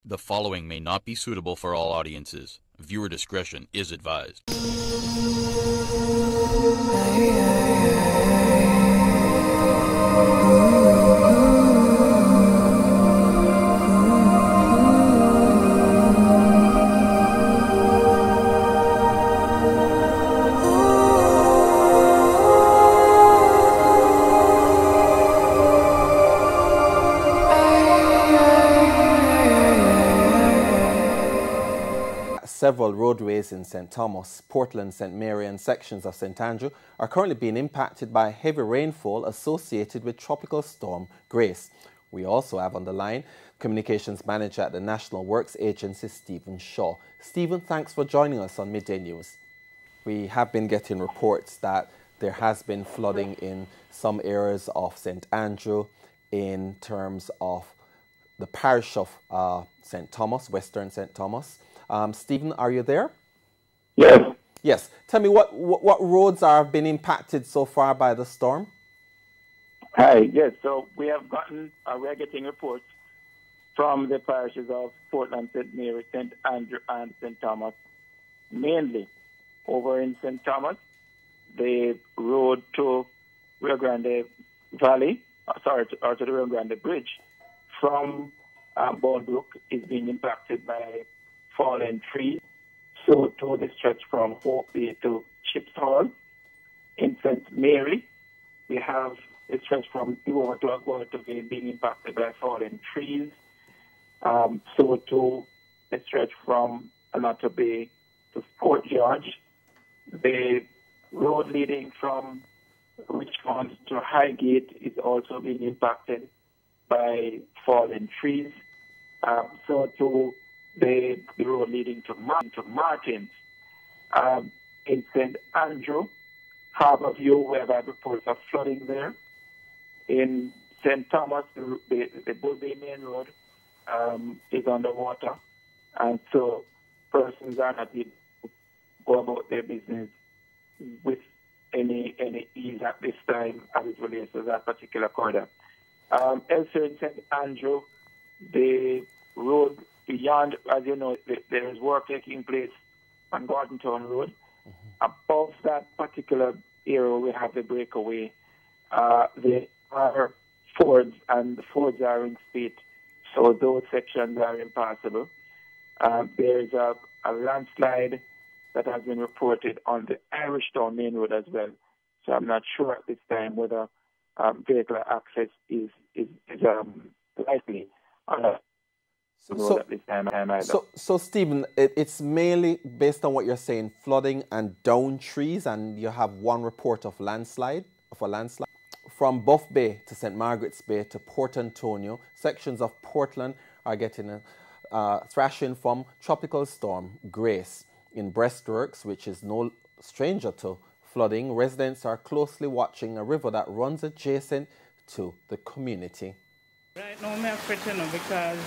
The following may not be suitable for all audiences. Viewer discretion is advised. Several roadways in St. Thomas, Portland, St. Mary and sections of St. Andrew are currently being impacted by heavy rainfall associated with Tropical Storm Grace. We also have on the line Communications Manager at the National Works Agency, Stephen Shaw. Stephen, thanks for joining us on Midday News. We have been getting reports that there has been flooding in some areas of St. Andrew in terms of the parish of St. Thomas, Western St. Thomas. Stephen, are you there? Yes. Yes. Tell me what roads have been impacted so far by the storm? Hi. Yes. So we are getting reports from the parishes of Portland, St. Mary, St. Andrew, and St. Thomas. Mainly over in St. Thomas, the road to Rio Grande Valley, or to the Rio Grande Bridge from Baldbrook is being impacted by fallen trees. So to the stretch from Hope Bay to Chips Hall. In St. Mary, we have a stretch from Iwo to Aguato Bay being impacted by fallen trees. So to the stretch from Alata Bay to Fort George. The road leading from Richmond to Highgate is also being impacted by fallen trees. So to the road leading to Martins. In St. Andrew, Harborview, we have had reports of flooding there. In St. Thomas, the Bull Bay Main Road is underwater, and so persons are not able to go about their business with any ease at this time as it relates to that particular corridor. Elsewhere in St. Andrew, the road beyond, as you know, there is work taking place on Gordontown Road. Above that particular area, we have the breakaway. There are fords, and the fords are in state, so those sections are impassable. There is a landslide that has been reported on the Irishtown Main Road as well. So I'm not sure at this time whether vehicular access is likely on that. So Stephen, it's mainly based on what you're saying, flooding and down trees, and you have one report of a landslide. From Buff Bay to St. Margaret's Bay to Port Antonio, sections of Portland are getting a thrashing from Tropical Storm Grace. In Breastworks, which is no stranger to flooding, residents are closely watching a river that runs adjacent to the community. Right now, I'm afraid because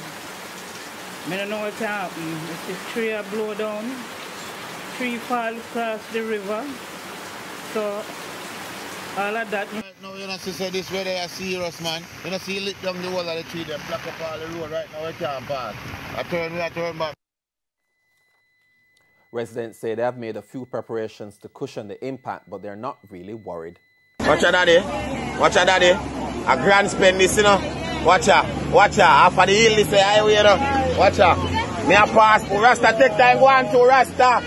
I don't know what happened. If the tree blow down, tree fall across the river. So all of that. Right now, you know, say this weather is serious, man. You know, see, lit down the wall of the tree, them block up all the road. Right now, we can't pass. I turn back. Residents say they have made a few preparations to cushion the impact, but they're not really worried. Watch out, daddy. Watch out, daddy. A grand spend this, you know. Watch out. Watch out. After the hill, this highway, you know. Watch out. Me a pass for Rasta. Take time. Go on to Rasta.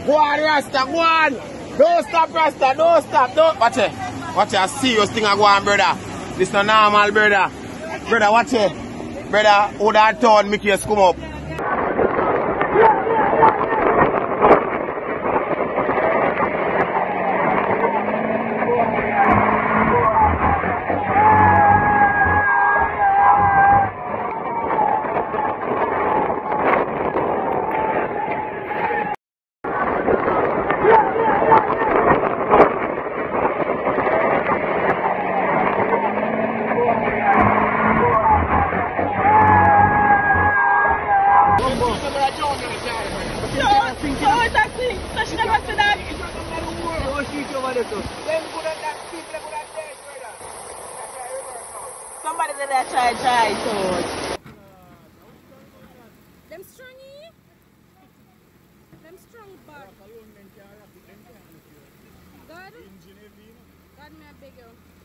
Go on, Rasta. Go on. Don't stop, Rasta. Don't stop. Don't. Watch it. Watch it. Serious thing I go on, brother. This no normal, brother. Brother, watch it. Brother, who that town make you come up? Somebody that I try to. Good. Good, may I beg you?